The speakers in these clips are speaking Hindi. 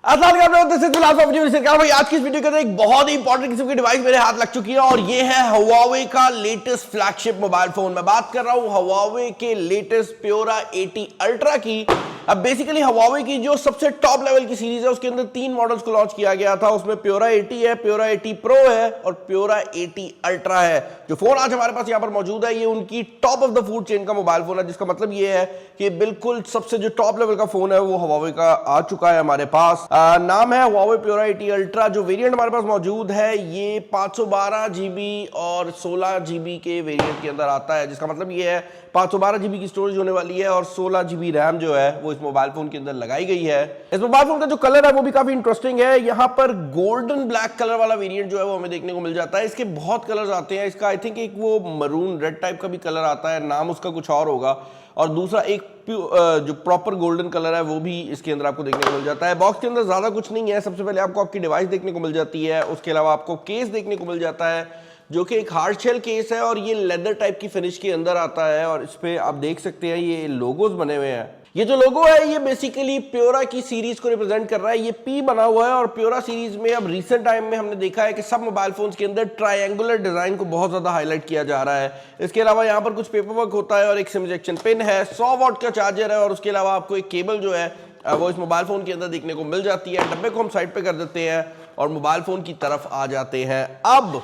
भाई आज की इस वीडियो के अंदर एक बहुत ही इंपॉर्टेंट किस्म की डिवाइस मेरे हाथ लग चुकी है और ये है Huawei का लेटेस्ट फ्लैगशिप मोबाइल फोन। मैं बात कर रहा हूं Huawei के लेटेस्ट Pura 80 अल्ट्रा की। अब बेसिकली Huawei की जो सबसे टॉप लेवल की सीरीज है उसके अंदर 3 मॉडल्स को लॉन्च किया गया था। उसमें Pura 80 है, Pura 80 Pro है और Pura 80 अल्ट्रा है। जो फोन आज हमारे पास यहाँ पर मौजूद है ये उनकी top of the food chain का मोबाइल फोन है, जिसका मतलब ये है कि बिल्कुल सबसे जो टॉप लेवल का फोन है वो Huawei का आ चुका है हमारे पास। नाम है Huawei Pura 80 अल्ट्रा। जो वेरिएंट हमारे पास मौजूद है ये 512 GB और 16 GB के वेरिएंट के अंदर आता है, जिसका मतलब ये है 512 GB की स्टोरेज होने वाली है और 16 GB रैम जो है वो इस मोबाइल फोन के अंदर लगाई गई है। इस मोबाइल फोन का जो कलर है वो भी काफी इंटरेस्टिंग है। यहाँ पर गोल्डन ब्लैक कलर वाला वेरिएंट जो है वो हमें देखने को मिल जाता है। इसके बहुत कलर्स आते हैं। इसका आई थिंक एक वो मरून रेड टाइप का भी कलर आता है, नाम उसका कुछ और होगा, और दूसरा एक जो प्रॉपर गोल्डन कलर है वो भी इसके अंदर आपको देखने को मिल जाता है। बॉक्स के अंदर ज्यादा कुछ नहीं है। सबसे पहले आपको आपकी डिवाइस देखने को मिल जाती है, उसके अलावा आपको केस देखने को मिल जाता है जो कि एक हार्ड शेल केस है और ये लेदर टाइप की फिनिश के अंदर आता है। और इस पे आप देख सकते हैं ये लोगोस बने हुए हैं। ये जो लोगो है ये बेसिकली प्योरा की सीरीज को रिप्रेजेंट कर रहा है। ये पी बना हुआ है और प्योरा सीरीज में अब रिसेंट टाइम में हमने देखा है कि सब मोबाइल फोन्स के अंदर ट्रायंगुलर डिजाइन को बहुत ज्यादा हाईलाइट किया जा रहा है। इसके अलावा यहाँ पर कुछ पेपर वर्क होता है और एक सिम इजेक्शन पिन है, 100 वॉट का चार्जर है और उसके अलावा आपको एक केबल जो है वो इस मोबाइल फोन के अंदर देखने को मिल जाती है। डब्बे को हम साइड पे कर देते हैं और मोबाइल फोन की तरफ आ जाते हैं। अब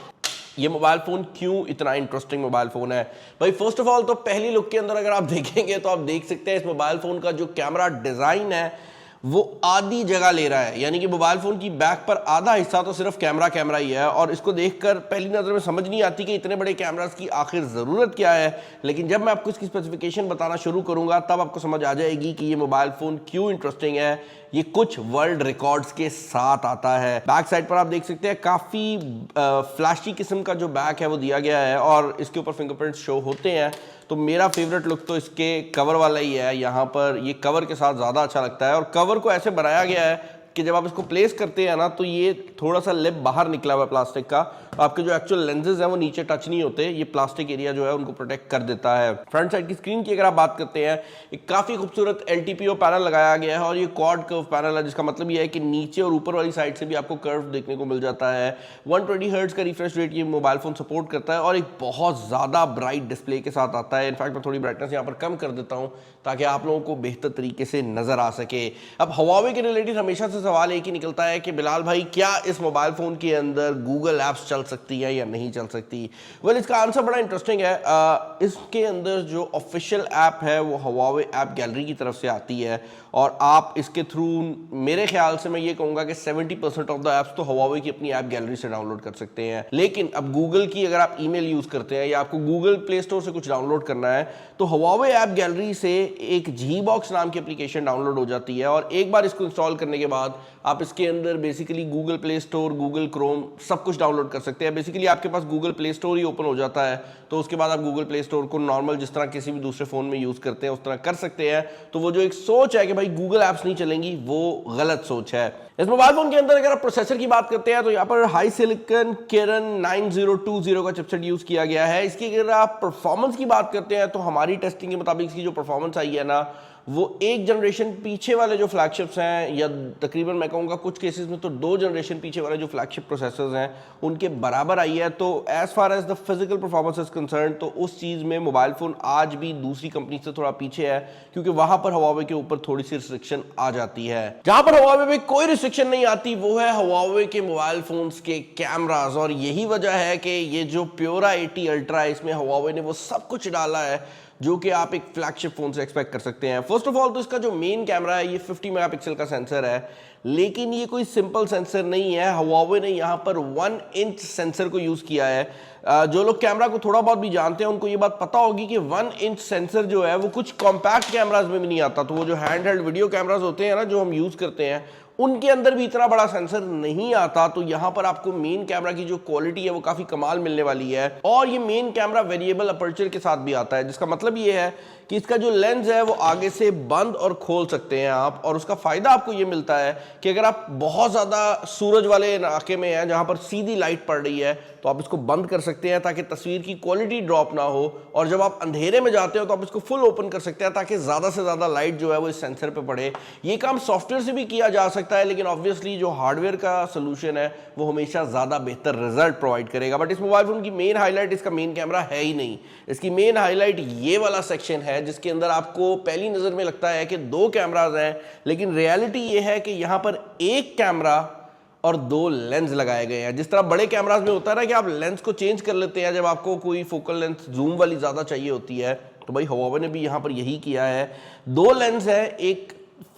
ये मोबाइल फोन क्यों इतना इंटरेस्टिंग मोबाइल फोन है भाई? फर्स्ट ऑफ ऑल तो पहली लुक के अंदर अगर आप देखेंगे तो आप देख सकते हैं इस मोबाइल फोन का जो कैमरा डिजाइन है वो आधी जगह ले रहा है, यानी कि मोबाइल फोन की बैक पर आधा हिस्सा तो सिर्फ कैमरा ही है। और इसको देखकर पहली नजर में समझ नहीं आती कि इतने बड़े कैमरास की आखिर जरूरत क्या है, लेकिन जब मैं आपको इसकी स्पेसिफिकेशन बताना शुरू करूंगा तब आपको समझ आ जाएगी कि ये मोबाइल फोन क्यों इंटरेस्टिंग है। ये कुछ वर्ल्ड रिकॉर्ड्स के साथ आता है। बैक साइड पर आप देख सकते हैं काफी फ्लैशी किस्म का जो बैक है वो दिया गया है और इसके ऊपर फिंगरप्रिंट शो होते हैं। तो मेरा फेवरेट लुक तो इसके कवर वाला ही है। यहाँ पर ये कवर के साथ ज़्यादा अच्छा लगता है और कवर को ऐसे बनाया गया है कि जब आप इसको प्लेस करते हैं ना तो ये थोड़ा सा लिप बाहर निकला हुआ है प्लास्टिक का, तो आपके जो एक्चुअल लेंसेज हैं वो नीचे टच नहीं होते। ये प्लास्टिक एरिया जो है उनको प्रोटेक्ट कर देता है। फ्रंट साइड की स्क्रीन की अगर आप बात करते हैं, एक काफ़ी खूबसूरत LTPO पैनल लगाया गया है और ये क्वाड कर्व पैनल है, जिसका मतलब ये है कि नीचे और ऊपर वाली साइड से भी आपको कर्व देखने को मिल जाता है। 120 हर्ट्ज का रिफ्रेश रेट ये मोबाइल फोन सपोर्ट करता है और एक बहुत ज़्यादा ब्राइट डिस्प्ले के साथ आता है। इनफैक्ट मैं थोड़ी ब्राइटनेस यहाँ पर कम कर देता हूँ ताकि आप लोगों को बेहतर तरीके से नजर आ सके। अब Huawei के रिलेटेड हमेशा से सवाल एक ही निकलता है कि बिलाल भाई क्या इस मोबाइल फोन के अंदर गूगल ऐप्स चल सकती है या नहीं चल सकती? वेल इसका आंसर बड़ा इंटरेस्टिंग है। इसके अंदर जो ऑफिशियल ऐप है वो Huawei ऐप गैलरी की तरफ से आती है और आप इसके थ्रू मेरे ख्याल से मैं ये कहूँगा कि 70% ऑफ द ऐप्स तो Huawei की अपनी ऐप गैलरी से डाउनलोड कर सकते हैं। लेकिन अब गूगल की अगर आप ईमेल यूज़ करते हैं या आपको गूगल प्ले स्टोर से कुछ डाउनलोड करना है तो Huawei ऐप गैलरी से एक Gbox नाम की एप्लीकेशन डाउनलोड हो जाती है और एक बार इसको इंस्टॉल करने के बाद आप इसके अंदर basically Google play store, Google Chrome सब कुछ डाउनलोड कर सकते हैं। बेसिकली आपके पास गूगल प्ले स्टोर ही ओपन हो जाता है, तो उसके बाद आप गूगल प्ले स्टोर को नॉर्मल जिस तरह किसी भी दूसरे फोन में यूज़ करते हैं उस तरह कर सकते हैं। तो वो जो एक सोच है कि भाई गूगल ऐप्स नहीं चलेंगी वो गलत सोच है। इस मोबाइल फोन के अंदर अगर आप प्रोसेसर की बात करते हैं तो यहाँ पर हाई सिलिकॉन Kirin 9020 का चिपसेट यूज किया गया है। इसकी अगर आप परफॉर्मेंस की बात करते हैं तो हमारी टेस्टिंग के मुताबिक इसकी जो परफॉर्मेंस आई है ना वो एक जनरेशन पीछे वाले जो फ्लैगशिप्स हैं, या तकरीबन मैं कहूँगा कुछ केसेस में तो 2 जनरेशन पीछे वाले जो फ्लैगशिप प्रोसेसर्स हैं उनके बराबर आई है। तो as far as the physical performance is concern तो उस चीज़ में मोबाइल फ़ोन आज भी दूसरी कंपनी से थोड़ा पीछे है, क्योंकि वहाँ पर Huawei के ऊपर थोड़ी सी रिस्ट्रिक्शन आ जाती है। जहाँ पर Huawei में कोई रिस्ट्रिक्शन नहीं आती वो है Huawei के मोबाइल फोन्स के कैमराज, और यही वजह है कि ये जो Pura 80 अल्ट्रा है इसमें Huawei ने वो सब कुछ डाला है जो कि आप एक फ्लैगशिप फोन से एक्सपेक्ट कर सकते हैं। फर्स्ट ऑफ ऑल तो इसका जो मेन कैमरा है ये 50 मेगापिक्सल का सेंसर है, लेकिन ये कोई सिंपल सेंसर नहीं है। Huawei ने यहाँ पर 1 इंच सेंसर को यूज़ किया है। जो लोग कैमरा को थोड़ा बहुत भी जानते हैं उनको ये बात पता होगी कि 1 इंच सेंसर जो है वो कुछ कॉम्पैक्ट कैमराज में भी नहीं आता। तो वो जो हैंड हेल्ड वीडियो कैमराज होते हैं ना जो हम यूज़ करते हैं उनके अंदर भी इतना बड़ा सेंसर नहीं आता। तो यहाँ पर आपको मेन कैमरा की जो क्वालिटी है वो काफ़ी कमाल मिलने वाली है। और ये मेन कैमरा वेरिएबल अपर्चर के साथ भी आता है, जिसका मतलब ये है कि इसका जो लेंस है वो आगे से बंद और खोल सकते हैं आप। और उसका फ़ायदा आपको ये मिलता है कि अगर आप बहुत ज़्यादा सूरज वाले इलाके में हैं जहाँ पर सीधी लाइट पड़ रही है तो आप इसको बंद कर सकते हैं ताकि तस्वीर की क्वालिटी ड्रॉप ना हो, और जब आप अंधेरे में जाते हो तो आप इसको फुल ओपन कर सकते हैं ताकि ज़्यादा से ज़्यादा लाइट जो है वो इस सेंसर पे पड़े। ये काम सॉफ्टवेयर से भी किया जा सकता सकता है, लेकिन ऑब्वियसली जो हार्डवेयर का सोल्यूशन है वो हमेशा ज़्यादा बेहतर रिजल्ट प्रोवाइड करेगा। बट इस मोबाइल फोन की मेन हाईलाइट इसका मेन कैमरा है ही नहीं। इसकी मेन हाईलाइट ये वाला सेक्शन है, जिसके अंदर आपको पहली नज़र में लगता है कि 2 कैमराज हैं, लेकिन रियलिटी ये है कि यहाँ पर एक कैमरा और 2 लेंस लगाए गए हैं। जिस तरह बड़े कैमराज में होता है ना कि आप लेंस को चेंज कर लेते हैं जब आपको कोई फोकल लेंथ जूम वाली ज़्यादा चाहिए होती है, तो भाई Huawei ने भी यहाँ पर यही किया है। 2 लेंस है, एक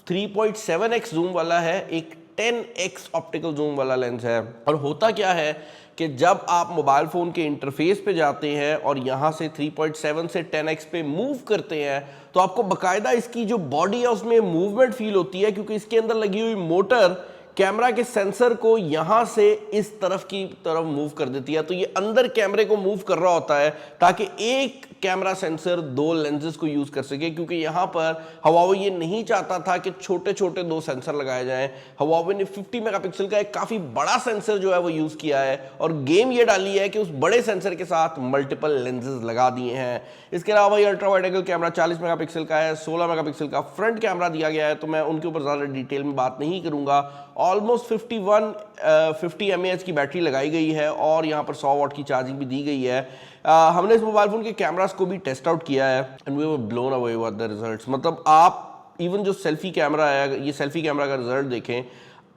3.7x जूम वाला है, एक 10x ऑप्टिकल जूम वाला लेंस है। और होता क्या है कि जब आप मोबाइल फ़ोन के इंटरफेस पे जाते हैं और यहाँ से 3.7 से 10x पे मूव करते हैं, तो आपको बाकायदा इसकी जो बॉडी है उसमें मूवमेंट फील होती है, क्योंकि इसके अंदर लगी हुई मोटर कैमरा के सेंसर को यहां से इस तरफ की तरफ मूव कर देती है। तो ये अंदर कैमरे को मूव कर रहा होता है ताकि एक कैमरा सेंसर 2 लेंसेज को यूज कर सके, क्योंकि यहां पर Huawei ये नहीं चाहता था कि छोटे छोटे 2 सेंसर लगाए जाएं। Huawei ने 50 मेगापिक्सल का एक काफी बड़ा सेंसर जो है वो यूज किया है और गेम ये डाली है कि उस बड़े सेंसर के साथ मल्टीपल लेंसेज लगा दिए हैं। इसके अलावा ये ultra wide angle camera 40 megapixel का है, 16 मेगापिक्सल का फ्रंट कैमरा दिया गया है, तो मैं उनके ऊपर ज्यादा डिटेल में बात नहीं करूंगा। ऑलमोस्ट 50 mAh की बैटरी लगाई गई है और यहाँ पर 100 वाट की चार्जिंग भी दी गई है। हमने इस मोबाइल फोन के कैमरास को भी टेस्ट आउट किया है and we were blown away with the results. मतलब आप इवन जो सेल्फी कैमरा है, ये सेल्फी कैमरा का रिजल्ट देखें,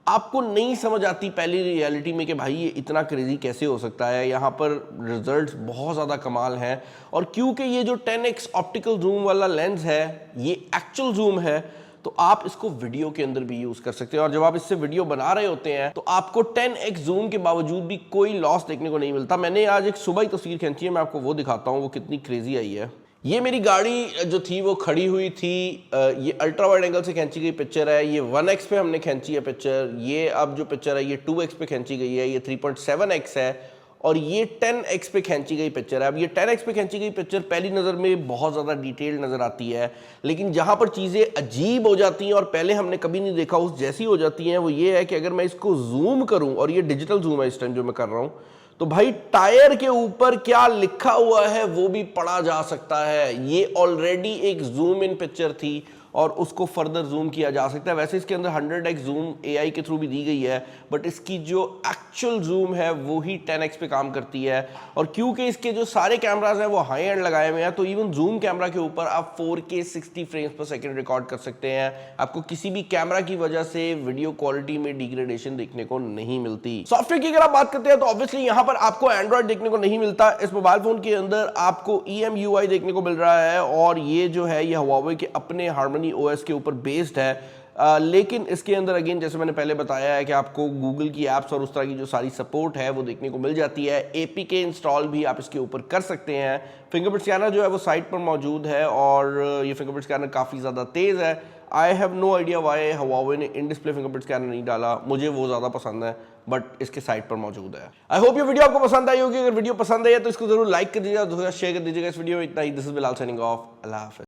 आपको नहीं समझ आती पहली रियलिटी में कि भाई ये इतना क्रेजी कैसे हो सकता है। यहाँ पर रिजल्ट्स बहुत ज़्यादा कमाल हैं, और क्योंकि ये जो 10x ऑप्टिकल जूम वाला लेंस है ये एक्चुअल जूम है, तो आप इसको वीडियो के अंदर भी यूज कर सकते हैं। और जब आप इससे वीडियो बना रहे होते हैं तो आपको 10x जूम के बावजूद भी कोई लॉस देखने को नहीं मिलता। मैंने आज एक सुबह ही तस्वीर खींची है, मैं आपको वो दिखाता हूँ वो कितनी क्रेजी आई है। ये मेरी गाड़ी जो थी वो खड़ी हुई थी, ये अल्ट्रा वाइड एंगल से खींची गई पिक्चर है, ये 1x पे हमने खींची है पिक्चर, ये अब जो पिक्चर है ये 2x पे खींची गई है, ये 3.7x है, और ये 10x पे खींची गई पिक्चर है। अब ये 10x पे खींची गई पिक्चर पहली नज़र में बहुत ज़्यादा डिटेल नज़र आती है, लेकिन जहाँ पर चीज़ें अजीब हो जाती हैं और पहले हमने कभी नहीं देखा उस जैसी हो जाती हैं, वो ये है कि अगर मैं इसको जूम करूँ, और ये डिजिटल जूम है इस टाइम जो मैं कर रहा हूँ, तो भाई टायर के ऊपर क्या लिखा हुआ है वो भी पढ़ा जा सकता है। ये ऑलरेडी एक जूम इन पिक्चर थी और उसको फर्दर जूम किया जा सकता है। वैसे इसके अंदर 100x जूम AI के थ्रू भी दी गई है, बट इसकी जो एक्चुअल जूम है वो ही 10x पे काम करती है। और क्योंकि इसके जो सारे कैमराज हैं वो हाई एंड लगाए हुए हैं, तो इवन जूम कैमरा के ऊपर आप 4K 60 फ्रेम्स पर सेकंड रिकॉर्ड कर सकते हैं। आपको किसी भी कैमरा की वजह से वीडियो क्वालिटी में डिग्रेडेशन देखने को नहीं मिलती। सॉफ्टवेयर की अगर आप बात करते हैं तो ऑब्वियसली यहाँ पर आपको एंड्रॉइड देखने को नहीं मिलता। इस मोबाइल फोन के अंदर आपको EMUI देखने को मिल रहा है, और ये जो है ये Huawei के अपने Harmony OS के ऊपर बेस्ड है। लेकिन इसके अंदर अगेन जैसे मैंने पहले बताया है कि आपको गूगल की एप्स और उस तरह की जो सारी सपोर्ट है वो देखने को मिल जाती है। APK इंस्टॉल भी आप इसके ऊपर कर सकते हैं। फिंगरप्रिंट स्कैनर जो है वो साइट पर मौजूद है, और ये फिंगरप्रिंट स्कैनर काफ़ी ज़्यादा तेज़ है। I have no idea why Huawei ने इन डिस्प्ले फिंगरप्रिंट स्कैनर नहीं डाला, मुझे वो ज़्यादा पसंद है, बट इसके साइट पर मौजूद है। आई होप ये वीडियो आपको पसंद आई होगी। अगर वीडियो पसंद आई है तो इसको जरूर लाइक कर दीजिएगा, शेयर कर दीजिएगा। इस वीडियो में इतना ही। This is Bilal signing off. अल्लाह हाफिज़।